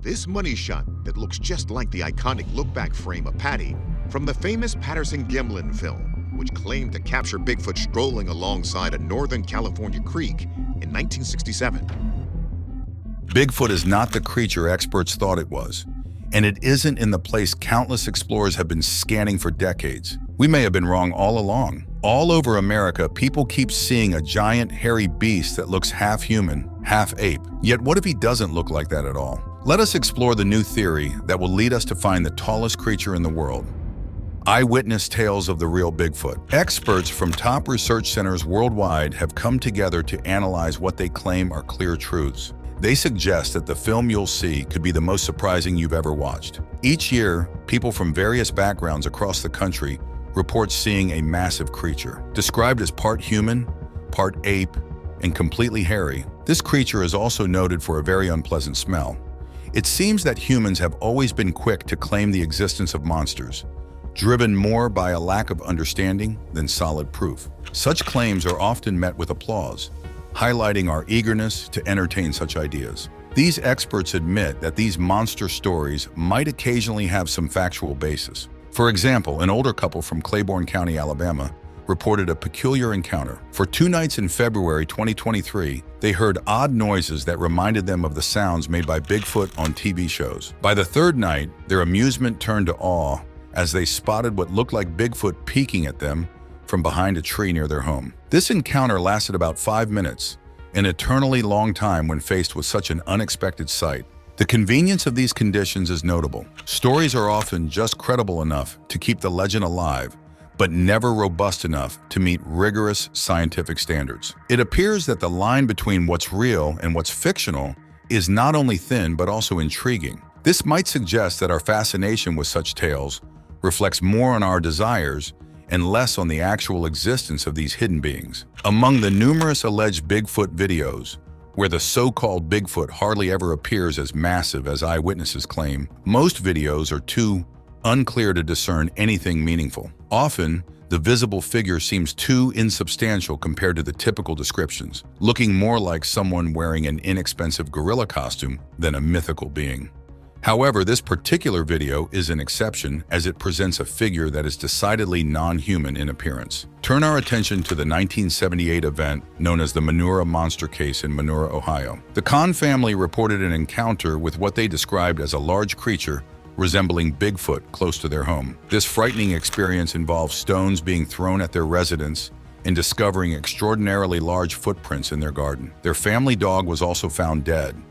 This money shot that looks just like the iconic look-back frame of Patty from the famous Patterson-Gimlin film, which claimed to capture Bigfoot strolling alongside a Northern California creek in 1967. Bigfoot is not the creature experts thought it was, and it isn't in the place countless explorers have been scanning for decades. We may have been wrong all along. All over America, people keep seeing a giant, hairy beast that looks half human, half ape. Yet what if he doesn't look like that at all? Let us explore the new theory that will lead us to find the tallest creature in the world. Eyewitness tales of the real Bigfoot. Experts from top research centers worldwide have come together to analyze what they claim are clear truths. They suggest that the film you'll see could be the most surprising you've ever watched. Each year, people from various backgrounds across the country report seeing a massive creature. Described as part human, part ape, and completely hairy, this creature is also noted for a very unpleasant smell. It seems that humans have always been quick to claim the existence of monsters, driven more by a lack of understanding than solid proof. Such claims are often met with applause, highlighting our eagerness to entertain such ideas. These experts admit that these monster stories might occasionally have some factual basis. For example, an older couple from Claiborne County, Alabama, reported a peculiar encounter. For 2 nights in February 2023, they heard odd noises that reminded them of the sounds made by Bigfoot on TV shows. By the 3rd night, their amusement turned to awe as they spotted what looked like Bigfoot peeking at them from behind a tree near their home. This encounter lasted about 5 minutes, an eternally long time when faced with such an unexpected sight. The convenience of these conditions is notable. Stories are often just credible enough to keep the legend alive, but never robust enough to meet rigorous scientific standards. It appears that the line between what's real and what's fictional is not only thin but also intriguing. This might suggest that our fascination with such tales reflects more on our desires and less on the actual existence of these hidden beings. Among the numerous alleged Bigfoot videos, where the so-called Bigfoot hardly ever appears as massive as eyewitnesses claim, most videos are too unclear to discern anything meaningful. Often, the visible figure seems too insubstantial compared to the typical descriptions, looking more like someone wearing an inexpensive gorilla costume than a mythical being. However, this particular video is an exception as it presents a figure that is decidedly non-human in appearance. Turn our attention to the 1978 event known as the Menura Monster Case in Menura, Ohio. The Kahn family reported an encounter with what they described as a large creature resembling Bigfoot close to their home. This frightening experience involved stones being thrown at their residence and discovering extraordinarily large footprints in their garden. Their family dog was also found dead,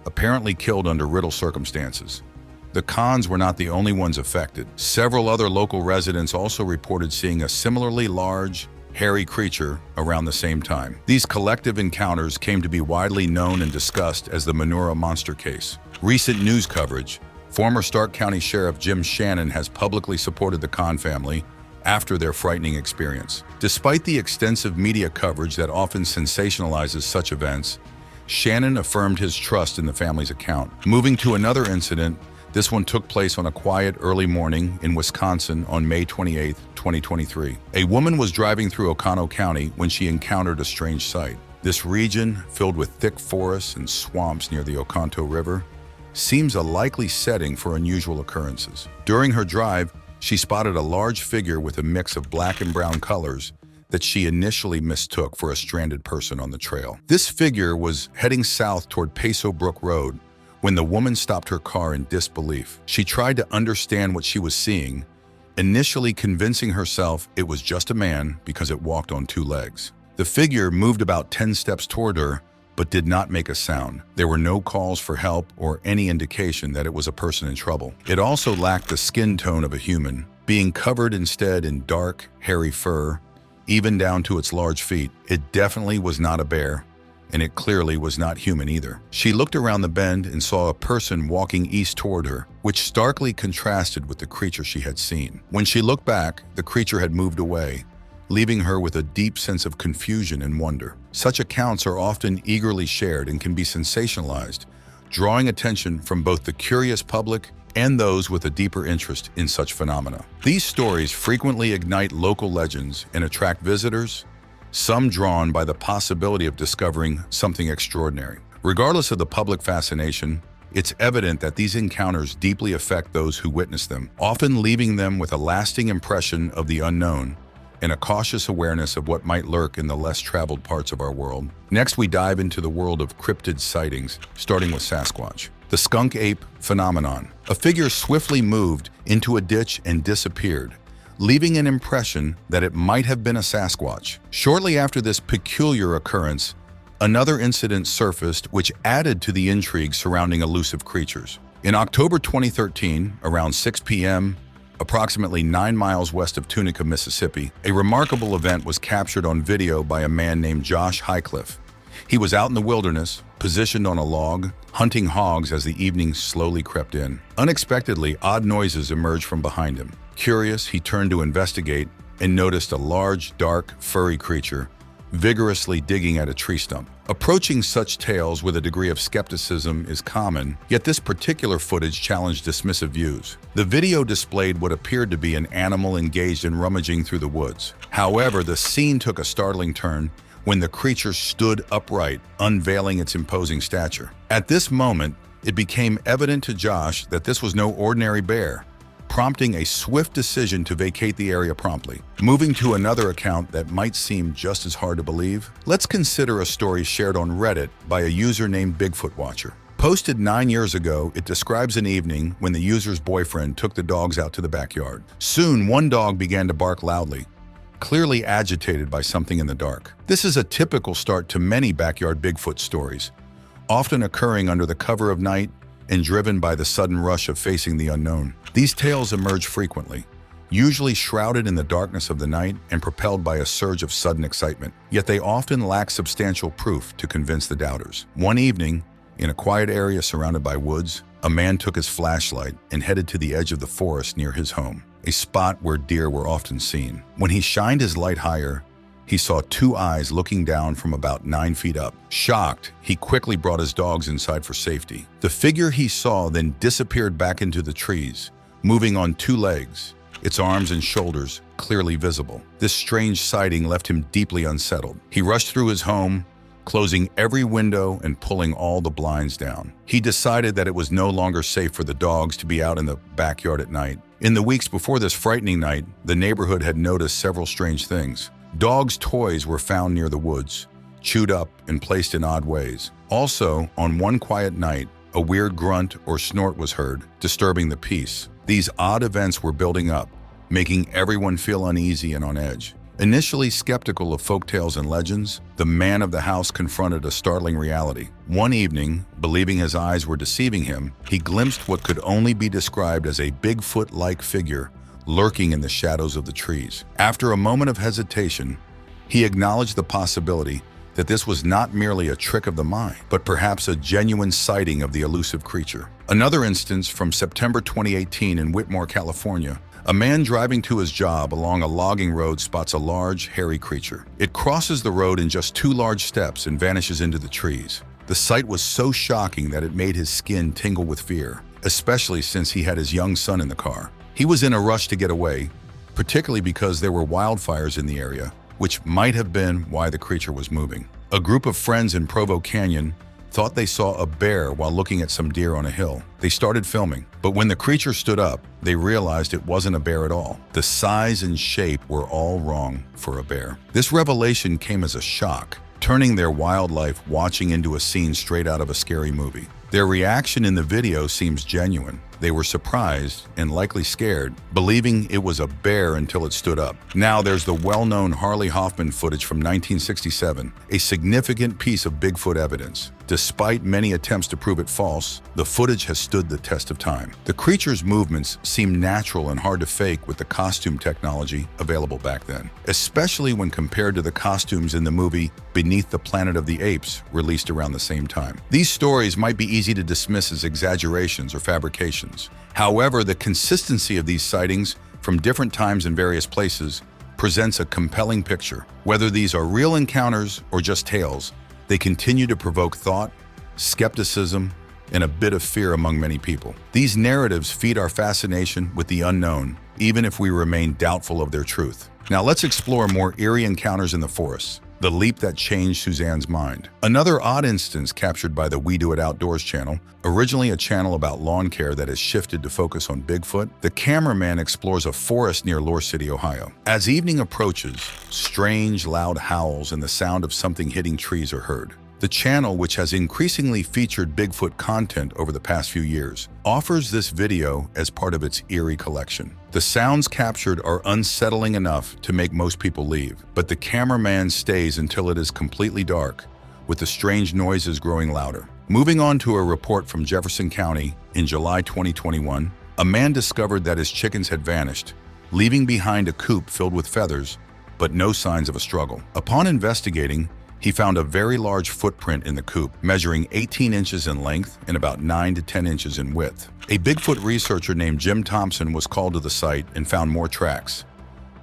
apparently killed under riddle circumstances. The Kahns were not the only ones affected. Several other local residents also reported seeing a similarly large, hairy creature around the same time. These collective encounters came to be widely known and discussed as the Menura Monster Case. Recent news coverage: former Stark County Sheriff Jim Shannon has publicly supported the Kahn family after their frightening experience. Despite the extensive media coverage that often sensationalizes such events, Shannon affirmed his trust in the family's account. Moving to another incident, this one took place on a quiet early morning in Wisconsin on May 28, 2023. A woman was driving through Oconto County when she encountered a strange sight. This region, filled with thick forests and swamps near the Oconto River, seems a likely setting for unusual occurrences. During her drive, she spotted a large figure with a mix of black and brown colors that she initially mistook for a stranded person on the trail. This figure was heading south toward Peso Brook Road when the woman stopped her car in disbelief. She tried to understand what she was seeing, initially convincing herself it was just a man because it walked on 2 legs. The figure moved about 10 steps toward her, but did not make a sound. There were no calls for help or any indication that it was a person in trouble. It also lacked the skin tone of a human, being covered instead in dark, hairy fur, even down to its large feet. It definitely was not a bear, and it clearly was not human either. She looked around the bend and saw a person walking east toward her, which starkly contrasted with the creature she had seen. When she looked back, the creature had moved away, leaving her with a deep sense of confusion and wonder. Such accounts are often eagerly shared and can be sensationalized, drawing attention from both the curious public and those with a deeper interest in such phenomena. These stories frequently ignite local legends and attract visitors, some drawn by the possibility of discovering something extraordinary. Regardless of the public fascination, It's evident that these encounters deeply affect those who witness them, often leaving them with a lasting impression of the unknown and a cautious awareness of what might lurk in the less traveled parts of our world. Next, we dive into the world of cryptid sightings, starting with Sasquatch. The skunk ape phenomenon. A figure swiftly moved into a ditch and disappeared, leaving an impression that it might have been a Sasquatch. Shortly after this peculiar occurrence, another incident surfaced which added to the intrigue surrounding elusive creatures. In October 2013, around 6 p.m., approximately 9 miles west of Tunica, Mississippi, a remarkable event was captured on video by a man named Josh Highcliffe. He was out in the wilderness, positioned on a log, hunting hogs as the evening slowly crept in. Unexpectedly, odd noises emerged from behind him. Curious, he turned to investigate and noticed a large, dark, furry creature vigorously digging at a tree stump. Approaching such tales with a degree of skepticism is common, yet this particular footage challenged dismissive views. The video displayed what appeared to be an animal engaged in rummaging through the woods. However, the scene took a startling turn when the creature stood upright, unveiling its imposing stature. At this moment, it became evident to Josh that this was no ordinary bear, prompting a swift decision to vacate the area promptly. Moving to another account that might seem just as hard to believe, let's consider a story shared on Reddit by a user named Bigfoot Watcher. Posted 9 years ago, it describes an evening when the user's boyfriend took the dogs out to the backyard. Soon, one dog began to bark loudly, clearly agitated by something in the dark. This is a typical start to many backyard Bigfoot stories, often occurring under the cover of night and driven by the sudden rush of facing the unknown. These tales emerge frequently, usually shrouded in the darkness of the night and propelled by a surge of sudden excitement. Yet they often lack substantial proof to convince the doubters. One evening, in a quiet area surrounded by woods, a man took his flashlight and headed to the edge of the forest near his home, a spot where deer were often seen. When he shined his light higher, he saw two eyes looking down from about 9 feet up. Shocked, he quickly brought his dogs inside for safety. The figure he saw then disappeared back into the trees, moving on 2 legs, its arms and shoulders clearly visible. This strange sighting left him deeply unsettled. He rushed through his home, closing every window and pulling all the blinds down. He decided that it was no longer safe for the dogs to be out in the backyard at night. In the weeks before this frightening night, the neighborhood had noticed several strange things. Dogs' toys were found near the woods, chewed up and placed in odd ways. Also, on one quiet night, a weird grunt or snort was heard, disturbing the peace. These odd events were building up, making everyone feel uneasy and on edge. Initially skeptical of folktales and legends, the man of the house confronted a startling reality. One evening, believing his eyes were deceiving him, he glimpsed what could only be described as a Bigfoot-like figure lurking in the shadows of the trees. After a moment of hesitation, he acknowledged the possibility that this was not merely a trick of the mind, but perhaps a genuine sighting of the elusive creature. Another instance from September 2018 in Whitmore, California. A man driving to his job along a logging road spots a large, hairy creature. It crosses the road in just 2 large steps and vanishes into the trees. The sight was so shocking that it made his skin tingle with fear, especially since he had his young son in the car. He was in a rush to get away, particularly because there were wildfires in the area, which might have been why the creature was moving. A group of friends in Provo Canyon thought they saw a bear while looking at some deer on a hill. They started filming, but when the creature stood up, they realized it wasn't a bear at all. The size and shape were all wrong for a bear. This revelation came as a shock, turning their wildlife watching into a scene straight out of a scary movie. Their reaction in the video seems genuine. They were surprised and likely scared, believing it was a bear until it stood up. Now there's the well-known Harley Hoffman footage from 1967, a significant piece of Bigfoot evidence. Despite many attempts to prove it false, the footage has stood the test of time. The creature's movements seem natural and hard to fake with the costume technology available back then, especially when compared to the costumes in the movie Beneath the Planet of the Apes, released around the same time. These stories might be easy to dismiss as exaggerations or fabrications. However, the consistency of these sightings from different times and various places presents a compelling picture. Whether these are real encounters or just tales, they continue to provoke thought, skepticism, and a bit of fear among many people. These narratives feed our fascination with the unknown, even if we remain doubtful of their truth. Now let's explore more eerie encounters in the forest. the leap that changed Suzanne's mind. Another odd instance captured by the We Do It Outdoors channel, originally a channel about lawn care that has shifted to focus on Bigfoot, the cameraman explores a forest near Lore City, Ohio. As evening approaches, strange, loud howls and the sound of something hitting trees are heard. The channel, which has increasingly featured Bigfoot content over the past few years, offers this video as part of its eerie collection. The sounds captured are unsettling enough to make most people leave, but the cameraman stays until it is completely dark, with the strange noises growing louder. Moving on to a report from Jefferson County in July 2021, a man discovered that his chickens had vanished, leaving behind a coop filled with feathers, but no signs of a struggle. Upon investigating, he found a very large footprint in the coop, measuring 18 inches in length and about 9 to 10 inches in width. A Bigfoot researcher named Jim Thompson was called to the site and found more tracks,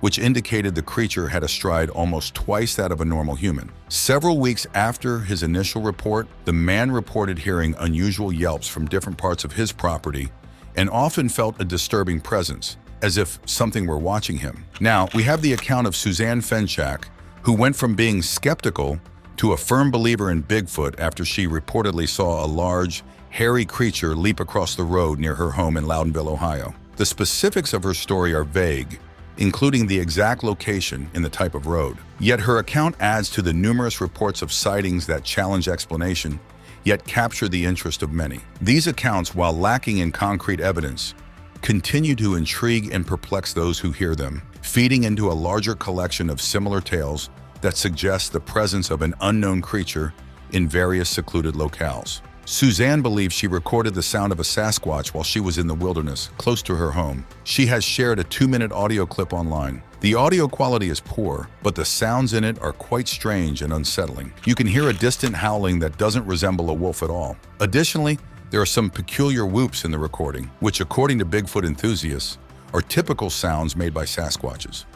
which indicated the creature had a stride almost twice that of a normal human. Several weeks after his initial report, the man reported hearing unusual yelps from different parts of his property and often felt a disturbing presence, as if something were watching him. Now, we have the account of Suzanne Fenchak, who went from being skeptical to a firm believer in Bigfoot after she reportedly saw a large, hairy creature leap across the road near her home in Loudonville, Ohio. The specifics of her story are vague, including the exact location and the type of road. Yet her account adds to the numerous reports of sightings that challenge explanation, yet capture the interest of many. These accounts, while lacking in concrete evidence, continue to intrigue and perplex those who hear them, feeding into a larger collection of similar tales that suggest the presence of an unknown creature in various secluded locales. Suzanne believes she recorded the sound of a Sasquatch while she was in the wilderness, close to her home. She has shared a 2-minute audio clip online. The audio quality is poor, but the sounds in it are quite strange and unsettling. You can hear a distant howling that doesn't resemble a wolf at all. Additionally, there are some peculiar whoops in the recording, which, according to Bigfoot enthusiasts, are typical sounds made by Sasquatches.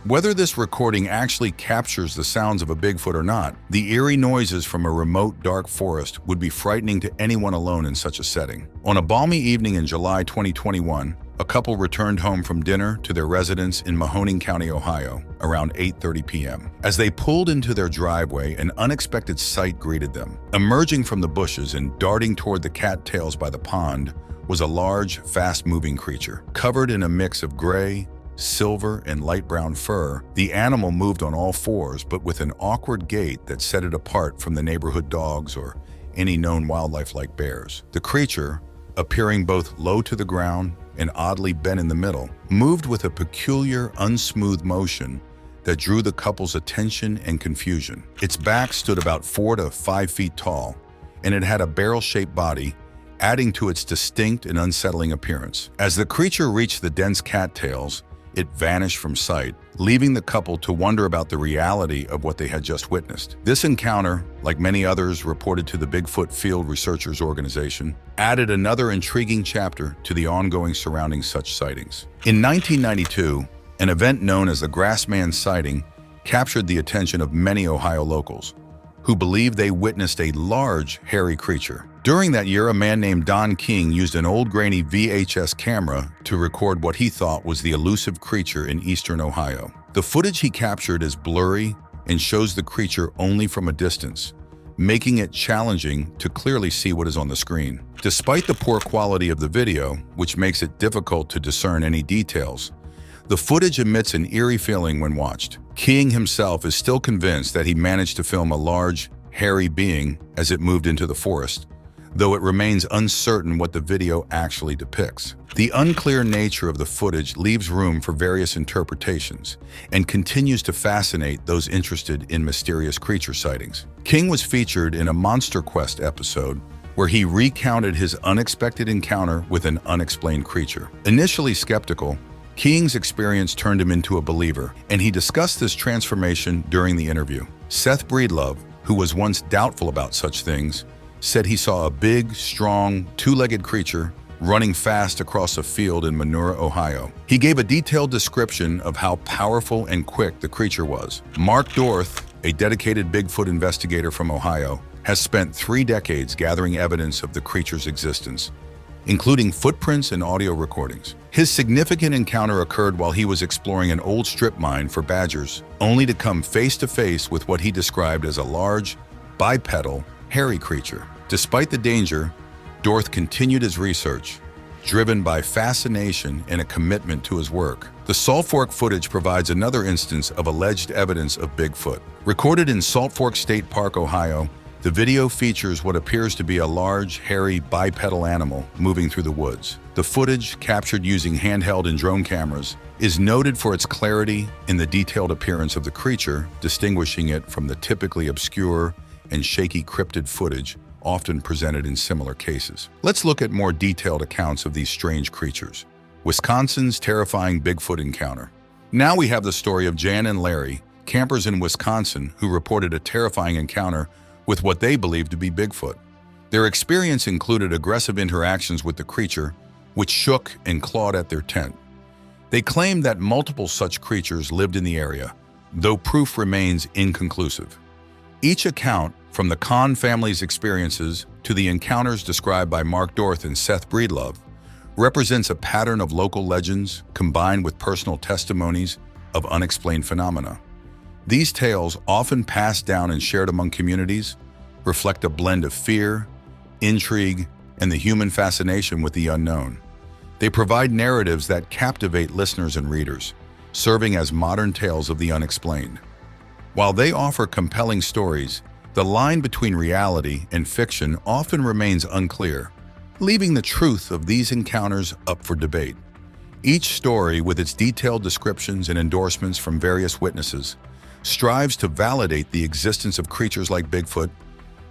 Whether this recording actually captures the sounds of a Bigfoot or not, the eerie noises from a remote, dark forest would be frightening to anyone alone in such a setting. On a balmy evening in July 2021, a couple returned home from dinner to their residence in Mahoning County, Ohio, around 8:30 p.m. As they pulled into their driveway, an unexpected sight greeted them. Emerging from the bushes and darting toward the cattails by the pond was a large, fast-moving creature. Covered in a mix of gray, silver, and light brown fur, the animal moved on all fours, but with an awkward gait that set it apart from the neighborhood dogs or any known wildlife like bears. The creature, appearing both low to the ground and oddly bent in the middle, moved with a peculiar, unsmooth motion that drew the couple's attention and confusion. Its back stood about 4 to 5 feet tall, and it had a barrel-shaped body, adding to its distinct and unsettling appearance. As the creature reached the dense cattails, it vanished from sight, leaving the couple to wonder about the reality of what they had just witnessed. This encounter, like many others reported to the Bigfoot Field Researchers Organization, added another intriguing chapter to the ongoing surrounding such sightings. In 1992, an event known as the Grassman sighting captured the attention of many Ohio locals, who believed they witnessed a large, hairy creature. During that year, a man named Don King used an old grainy VHS camera to record what he thought was the elusive creature in eastern Ohio. The footage he captured is blurry and shows the creature only from a distance, making it challenging to clearly see what is on the screen. Despite the poor quality of the video, which makes it difficult to discern any details, the footage emits an eerie feeling when watched. King himself is still convinced that he managed to film a large, hairy being as it moved into the forest, though it remains uncertain what the video actually depicts. The unclear nature of the footage leaves room for various interpretations and continues to fascinate those interested in mysterious creature sightings. King was featured in a Monster Quest episode where he recounted his unexpected encounter with an unexplained creature. Initially skeptical, King's experience turned him into a believer, and he discussed this transformation during the interview. Seth Breedlove, who was once doubtful about such things, said he saw a big, strong, two-legged creature running fast across a field in Monroe, Ohio. He gave a detailed description of how powerful and quick the creature was. Mark Dorth, a dedicated Bigfoot investigator from Ohio, has spent 3 decades gathering evidence of the creature's existence, including footprints and audio recordings. His significant encounter occurred while he was exploring an old strip mine for badgers, only to come face to face with what he described as a large, bipedal, hairy creature. Despite the danger, Dorth continued his research, driven by fascination and a commitment to his work. The Salt Fork footage provides another instance of alleged evidence of Bigfoot. Recorded in Salt Fork State Park, Ohio, the video features what appears to be a large, hairy, bipedal animal moving through the woods. The footage, captured using handheld and drone cameras, is noted for its clarity and the detailed appearance of the creature, distinguishing it from the typically obscure and shaky cryptid footage often presented in similar cases. Let's look at more detailed accounts of these strange creatures. Wisconsin's terrifying Bigfoot encounter. Now we have the story of Jan and Larry, campers in Wisconsin who reported a terrifying encounter with what they believed to be Bigfoot. Their experience included aggressive interactions with the creature, which shook and clawed at their tent. They claimed that multiple such creatures lived in the area, though proof remains inconclusive. Each account, from the Kahn family's experiences to the encounters described by Mark Dorth and Seth Breedlove, represents a pattern of local legends combined with personal testimonies of unexplained phenomena. These tales, often passed down and shared among communities, reflect a blend of fear, intrigue, and the human fascination with the unknown. They provide narratives that captivate listeners and readers, serving as modern tales of the unexplained. While they offer compelling stories, the line between reality and fiction often remains unclear, leaving the truth of these encounters up for debate. Each story, with its detailed descriptions and endorsements from various witnesses, strives to validate the existence of creatures like Bigfoot,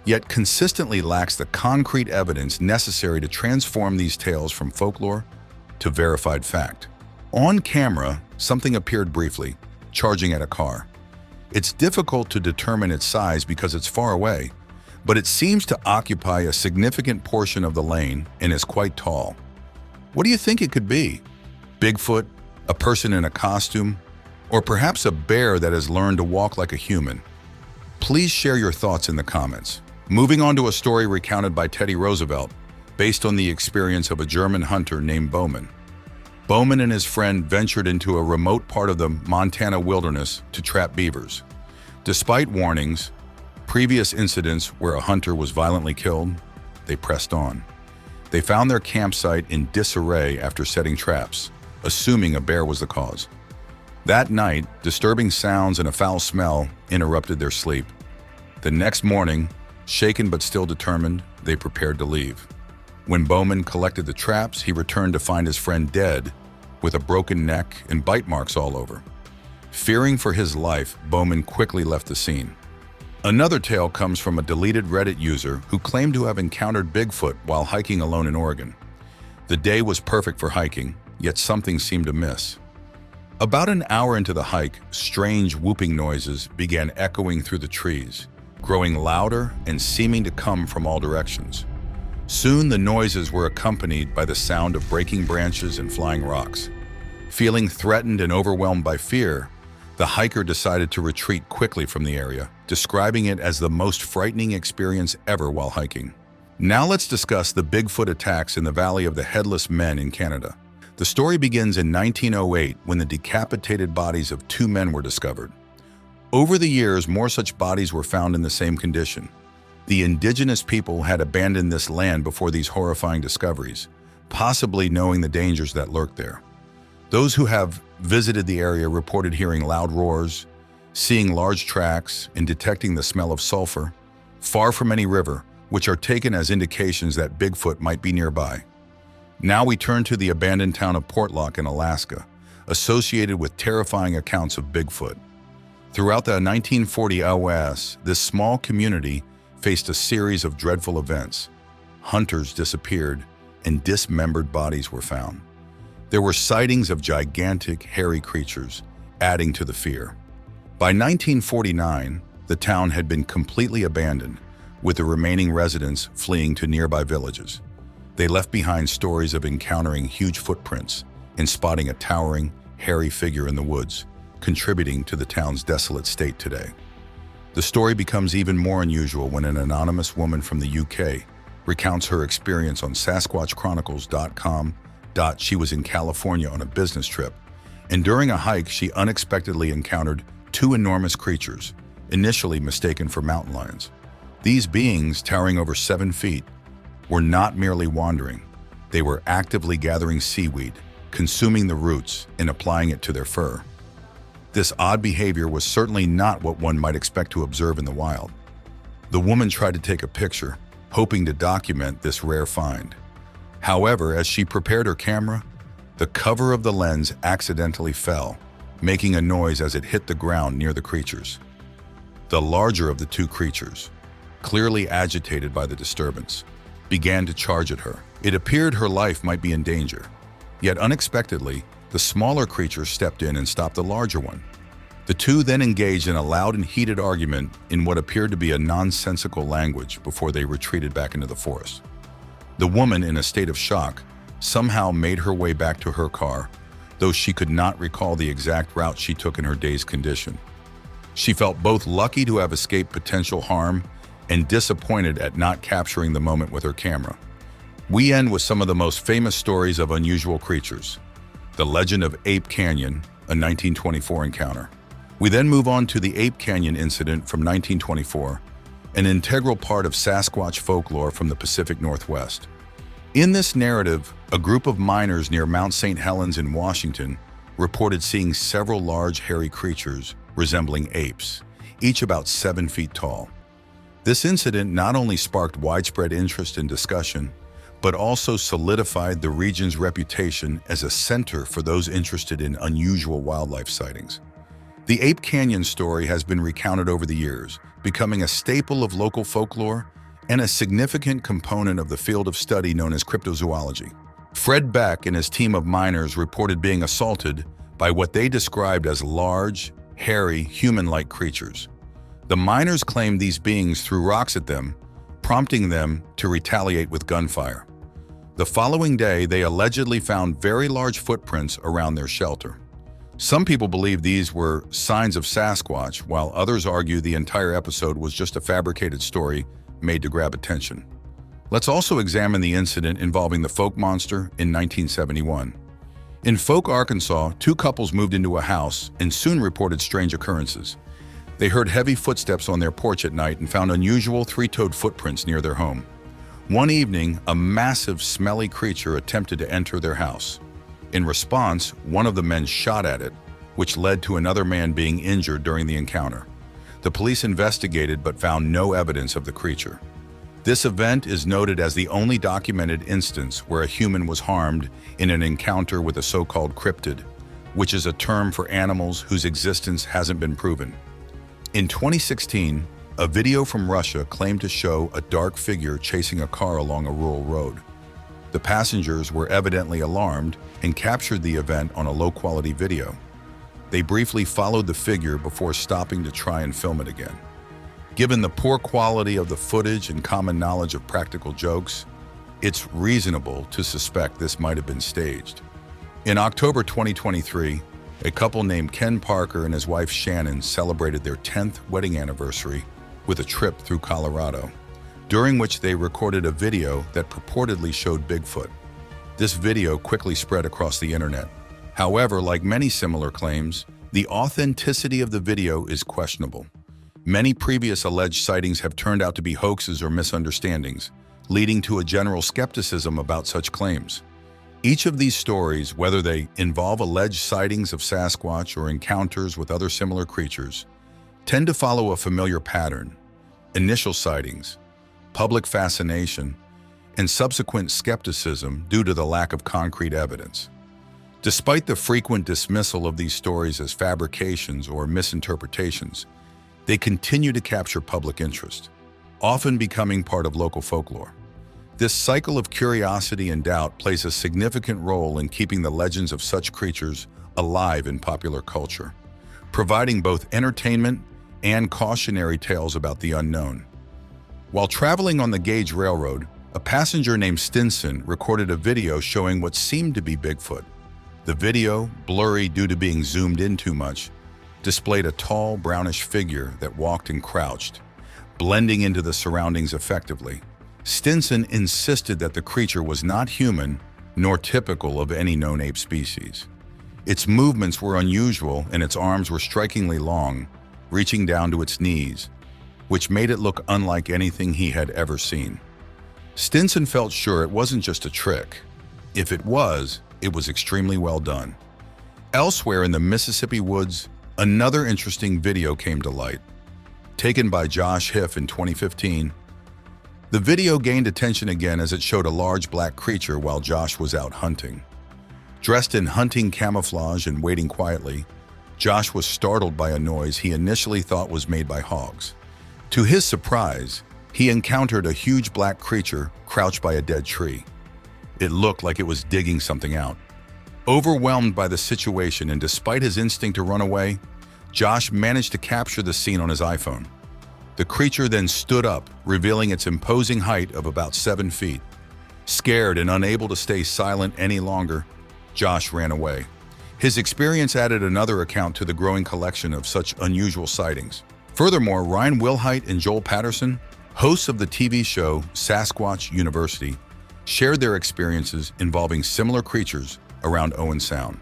yet consistently lacks the concrete evidence necessary to transform these tales from folklore to verified fact. On camera, something appeared briefly, charging at a car. It's difficult to determine its size because it's far away, but it seems to occupy a significant portion of the lane and is quite tall. What do you think it could be? Bigfoot, a person in a costume, or perhaps a bear that has learned to walk like a human? Please share your thoughts in the comments. Moving on to a story recounted by Teddy Roosevelt, based on the experience of a German hunter named Bowman. Bowman and his friend ventured into a remote part of the Montana wilderness to trap beavers. Despite warnings, previous incidents where a hunter was violently killed, they pressed on. They found their campsite in disarray after setting traps, assuming a bear was the cause. That night, disturbing sounds and a foul smell interrupted their sleep. The next morning, shaken but still determined, they prepared to leave. When Bowman collected the traps, he returned to find his friend dead, with a broken neck and bite marks all over. Fearing for his life, Bowman quickly left the scene. Another tale comes from a deleted Reddit user who claimed to have encountered Bigfoot while hiking alone in Oregon. The day was perfect for hiking, yet something seemed amiss. About an hour into the hike, strange whooping noises began echoing through the trees, growing louder and seeming to come from all directions. Soon the noises were accompanied by the sound of breaking branches and flying rocks. Feeling threatened and overwhelmed by fear, the hiker decided to retreat quickly from the area, describing it as the most frightening experience ever while hiking. Now let's discuss the Bigfoot attacks in the Valley of the Headless Men in Canada. The story begins in 1908 when the decapitated bodies of two men were discovered. Over the years, more such bodies were found in the same condition. The indigenous people had abandoned this land before these horrifying discoveries, possibly knowing the dangers that lurked there. Those who have visited the area reported hearing loud roars, seeing large tracks, and detecting the smell of sulfur, far from any river, which are taken as indications that Bigfoot might be nearby. Now we turn to the abandoned town of Portlock in Alaska, associated with terrifying accounts of Bigfoot. Throughout the 1940 OS, this small community faced a series of dreadful events. Hunters disappeared, and dismembered bodies were found. There were sightings of gigantic, hairy creatures, adding to the fear. By 1949, the town had been completely abandoned, with the remaining residents fleeing to nearby villages. They left behind stories of encountering huge footprints and spotting a towering, hairy figure in the woods, contributing to the town's desolate state today. The story becomes even more unusual when an anonymous woman from the UK recounts her experience on SasquatchChronicles.com. She was in California on a business trip, and during a hike, she unexpectedly encountered two enormous creatures, initially mistaken for mountain lions. These beings, towering over 7 feet, were not merely wandering. They were actively gathering seaweed, consuming the roots, and applying it to their fur. This odd behavior was certainly not what one might expect to observe in the wild. The woman tried to take a picture, hoping to document this rare find. However, as she prepared her camera, the cover of the lens accidentally fell, making a noise as it hit the ground near the creatures. The larger of the two creatures, clearly agitated by the disturbance, began to charge at her. It appeared her life might be in danger. Yet unexpectedly, the smaller creature stepped in and stopped the larger one. The two then engaged in a loud and heated argument in what appeared to be a nonsensical language before they retreated back into the forest. The woman, in a state of shock, somehow made her way back to her car, though she could not recall the exact route she took in her dazed condition. She felt both lucky to have escaped potential harm and disappointed at not capturing the moment with her camera. We end with some of the most famous stories of unusual creatures. The legend of Ape Canyon, a 1924 encounter. We then move on to the Ape Canyon incident from 1924, an integral part of Sasquatch folklore from the Pacific Northwest. In this narrative, a group of miners near Mount St. Helens in Washington reported seeing several large hairy creatures resembling apes, each about 7 feet tall. This incident not only sparked widespread interest and discussion, but also solidified the region's reputation as a center for those interested in unusual wildlife sightings. The Ape Canyon story has been recounted over the years, becoming a staple of local folklore and a significant component of the field of study known as cryptozoology. Fred Beck and his team of miners reported being assaulted by what they described as large, hairy, human-like creatures. The miners claimed these beings threw rocks at them, prompting them to retaliate with gunfire. The following day, they allegedly found very large footprints around their shelter. Some people believe these were signs of Sasquatch, while others argue the entire episode was just a fabricated story made to grab attention. Let's also examine the incident involving the Folk Monster in 1971. In Folk, Arkansas, two couples moved into a house and soon reported strange occurrences. They heard heavy footsteps on their porch at night and found unusual three-toed footprints near their home. One evening, a massive, smelly creature attempted to enter their house. In response, one of the men shot at it, which led to another man being injured during the encounter. The police investigated but found no evidence of the creature. This event is noted as the only documented instance where a human was harmed in an encounter with a so-called cryptid, which is a term for animals whose existence hasn't been proven. In 2016, a video from Russia claimed to show a dark figure chasing a car along a rural road. The passengers were evidently alarmed and captured the event on a low-quality video. They briefly followed the figure before stopping to try and film it again. Given the poor quality of the footage and common knowledge of practical jokes, it's reasonable to suspect this might have been staged. In October 2023, a couple named Ken Parker and his wife Shannon celebrated their 10th wedding anniversary with a trip through Colorado, during which they recorded a video that purportedly showed Bigfoot. This video quickly spread across the internet. However, like many similar claims, the authenticity of the video is questionable. Many previous alleged sightings have turned out to be hoaxes or misunderstandings, leading to a general skepticism about such claims. Each of these stories, whether they involve alleged sightings of Sasquatch or encounters with other similar creatures, tend to follow a familiar pattern: initial sightings, public fascination, and subsequent skepticism due to the lack of concrete evidence. Despite the frequent dismissal of these stories as fabrications or misinterpretations, they continue to capture public interest, often becoming part of local folklore. This cycle of curiosity and doubt plays a significant role in keeping the legends of such creatures alive in popular culture, providing both entertainment and cautionary tales about the unknown. While traveling on the Gage Railroad, a passenger named Stinson recorded a video showing what seemed to be Bigfoot. The video, blurry due to being zoomed in too much, displayed a tall, brownish figure that walked and crouched, blending into the surroundings effectively. Stinson insisted that the creature was not human nor typical of any known ape species. Its movements were unusual and its arms were strikingly long, reaching down to its knees, which made it look unlike anything he had ever seen. Stinson felt sure it wasn't just a trick. If it was extremely well done. Elsewhere in the Mississippi woods, another interesting video came to light. Taken by Josh Hiff in 2015, the video gained attention again as it showed a large black creature while Josh was out hunting. Dressed in hunting camouflage and waiting quietly, Josh was startled by a noise he initially thought was made by hogs. To his surprise, he encountered a huge black creature crouched by a dead tree. It looked like it was digging something out. Overwhelmed by the situation and despite his instinct to run away, Josh managed to capture the scene on his iPhone. The creature then stood up, revealing its imposing height of about 7 feet. Scared and unable to stay silent any longer, Josh ran away. His experience added another account to the growing collection of such unusual sightings. Furthermore, Ryan Wilhite and Joel Patterson, hosts of the TV show Sasquatch University, shared their experiences involving similar creatures around Owen Sound.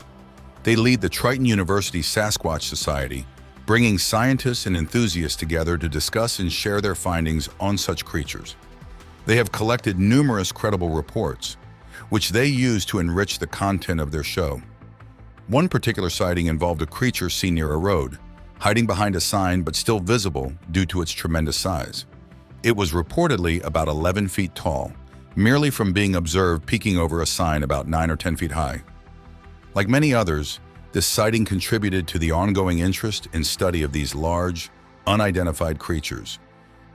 They lead the Triton University Sasquatch Society, bringing scientists and enthusiasts together to discuss and share their findings on such creatures. They have collected numerous credible reports, which they use to enrich the content of their show. One particular sighting involved a creature seen near a road, hiding behind a sign but still visible due to its tremendous size. It was reportedly about 11 feet tall, merely from being observed peeking over a sign about 9 or 10 feet high. Like many others, this sighting contributed to the ongoing interest and study of these large, unidentified creatures,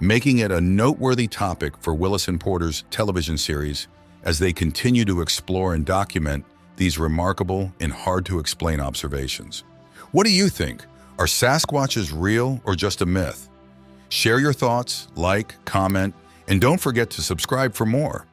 making it a noteworthy topic for Willis and Porter's television series as they continue to explore and document these remarkable and hard-to-explain observations. What do you think? Are Sasquatches real or just a myth? Share your thoughts, like, comment, and don't forget to subscribe for more.